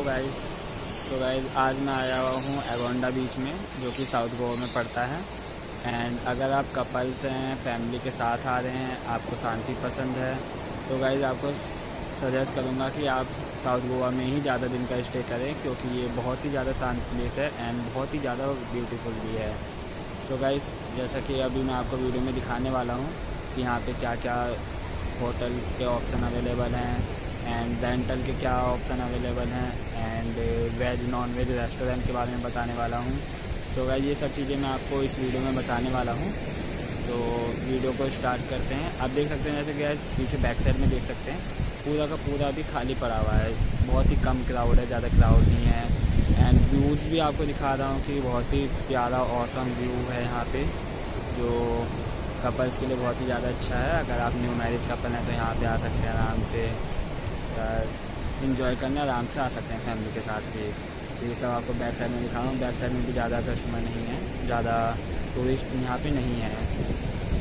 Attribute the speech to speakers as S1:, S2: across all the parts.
S1: Hello guys. So guys आज मैं आया हुआ हूँ एगोंडा बीच में, जो कि साउथ गोवा में पड़ता है। एंड अगर आप कपल्स हैं, फैमिली के साथ आ रहे हैं, आपको शांति पसंद है, तो गाइस आपको सजेस्ट करूँगा कि आप साउथ गोवा में ही ज़्यादा दिन का स्टे करें, क्योंकि ये बहुत ही ज़्यादा शांत प्लेस है एंड बहुत ही ज़्यादा ब्यूटीफुल भी है। सो गाइस जैसा कि अभी मैं आपको वीडियो में दिखाने वाला हूँ कि यहाँ पे क्या क्या होटल्स के ऑप्शन अवेलेबल हैं एंड रेंटल के क्या ऑप्शन अवेलेबल हैं and veg non veg restaurant के बारे में बताने वाला हूँ। सो गाइस ये सब चीज़ें मैं आपको इस वीडियो में बताने वाला हूँ। सो वीडियो को स्टार्ट करते हैं। आप देख सकते हैं जैसे कि पीछे बैक साइड में देख सकते हैं पूरा का पूरा अभी खाली पड़ा हुआ है, बहुत ही कम क्राउड है, ज़्यादा क्राउड नहीं है। एंड व्यूज़ भी आपको दिखा रहा हूँ कि बहुत ही प्यारा ऑसम व्यू है यहाँ पे, जो कपल्स के लिए बहुत ही ज़्यादा अच्छा है। अगर आप न्यू मैरिज कपल हैं तो यहाँ पे आ सकते हैं, आराम से इंजॉय करने आराम से आ सकते हैं फैमिली के साथ भी। तो ये सब आपको बैक साइड में दिखा रहा हूँ। बैक साइड में भी ज़्यादा कस्टमर नहीं है, ज़्यादा टूरिस्ट यहाँ पे नहीं है।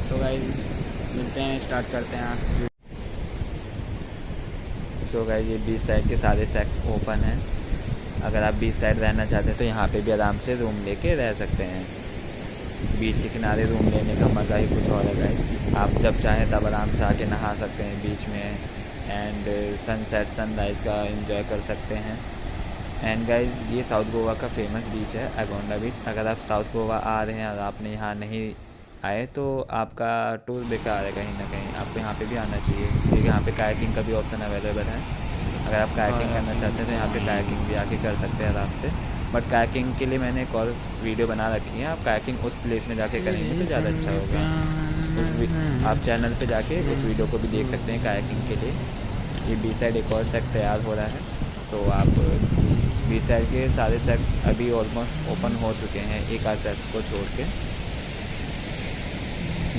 S1: सो गाइस मिलते हैं, स्टार्ट करते हैं। सो गाइस ये बीच साइड के सारे सेक्ट ओपन हैं। अगर आप बीच साइड रहना चाहते हैं तो यहाँ पे भी आराम से रूम लेके रह सकते हैं। बीच के किनारे रूम लेने का मज़ा ही कुछ और है गाइस। आप जब चाहें तब आराम से आके नहा सकते हैं बीच में एंड सनसेट सनराइज़ का एंजॉय कर सकते हैं। एंड गाइस ये साउथ गोवा का फेमस बीच है एगोंडा बीच। अगर आप साउथ गोवा आ रहे हैं और आपने यहाँ नहीं आए तो आपका टूर बेकार है कहीं ना कहीं। आपको यहाँ पे भी आना चाहिए, क्योंकि यहाँ पे कायाकिंग का भी ऑप्शन अवेलेबल है। अगर आप कायाकिंग करना चाहते हैं तो यहाँ पे कायाकिंग भी आके कर सकते हैं आराम से। बट कायाकिंग के लिए मैंने एक और वीडियो बना रखी है, आप कायाकिंग उस प्लेस में जाके करेंगे तो ज़्यादा अच्छा होगा। आप चैनल पे जाके उस वीडियो को भी देख सकते हैं कायाकिंग के लिए। ये बी साइड एक और सेक्ट तैयार हो रहा है। सो आप बी साइड के सारे सेक्ट्स अभी ऑलमोस्ट ओपन हो चुके हैं, एक आध सेक्ट को छोड़ के।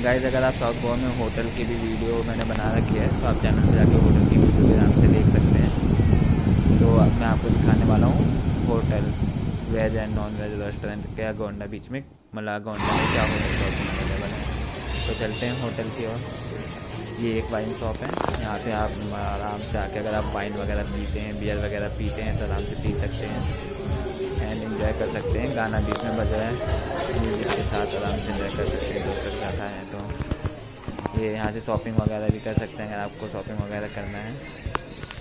S1: गाइस अगर आप साउथ गोवा में होटल की भी वीडियो मैंने बना रखी है तो आप चैनल पे जाके होटल की वीडियो भी आराम से देख सकते हैं। सो अब मैं आपको दिखाने वाला हूँ hotel veg and non veg restaurant के एगोंडा बीच में, मतलब एगोंडा में क्या होटल का ऑप्शन अवेलेबल है। तो चलते हैं होटल की ओर। ये एक वाइन शॉप है, यहाँ पे आप आराम से आके अगर आप वाइन वगैरह पीते हैं, बियर वगैरह पीते हैं तो आराम से पी सकते हैं एंड एंजॉय कर सकते हैं। गाना बीच में बज रहा है, म्यूजिक के साथ आराम से एंजॉय कर सकते हैं दोस्तों के साथ आए हैं तो। ये यहाँ से शॉपिंग वगैरह भी कर सकते हैं अगर आपको शॉपिंग वगैरह करना है।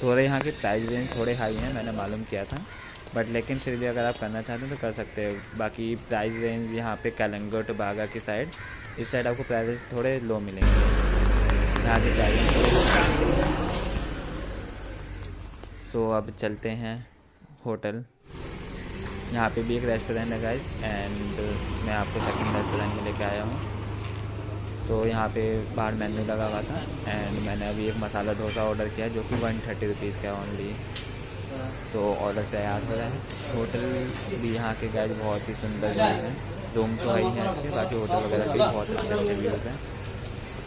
S1: थोड़े यहाँ के प्राइस रेंज थोड़े हाई हैं, मैंने मालूम किया था, बट लेकिन फिर भी अगर आप करना चाहते हैं तो कर सकते हैं। बाकी प्राइस रेंज यहाँ पे कलंगुट बागा की साइड, इस साइड आपको प्राइस थोड़े लो मिलेंगे यहाँ के प्राइस। सो अब चलते हैं होटल। यहाँ पे भी एक रेस्टोरेंट है गाइस एंड मैं आपको सेकंड रेस्टोरेंट में लेके आया हूँ। सो यहाँ पे बाहर मेन्यू लगा हुआ था एंड मैंने अभी एक मसाला डोसा ऑर्डर किया जो कि 130 रुपीज़ का है ओनली। सो ऑर्डर तैयार हो रहा है। होटल भी यहाँ के गाइस बहुत ही सुंदर है, रूम तो ही है अच्छे, बाकी होटल वगैरह भी बहुत अच्छे अच्छे व्यूज़ हैं।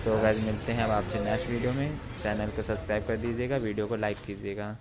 S1: सो गाइस मिलते हैं अब आपसे नेक्स्ट वीडियो में। चैनल को सब्सक्राइब कर दीजिएगा, वीडियो को लाइक कीजिएगा।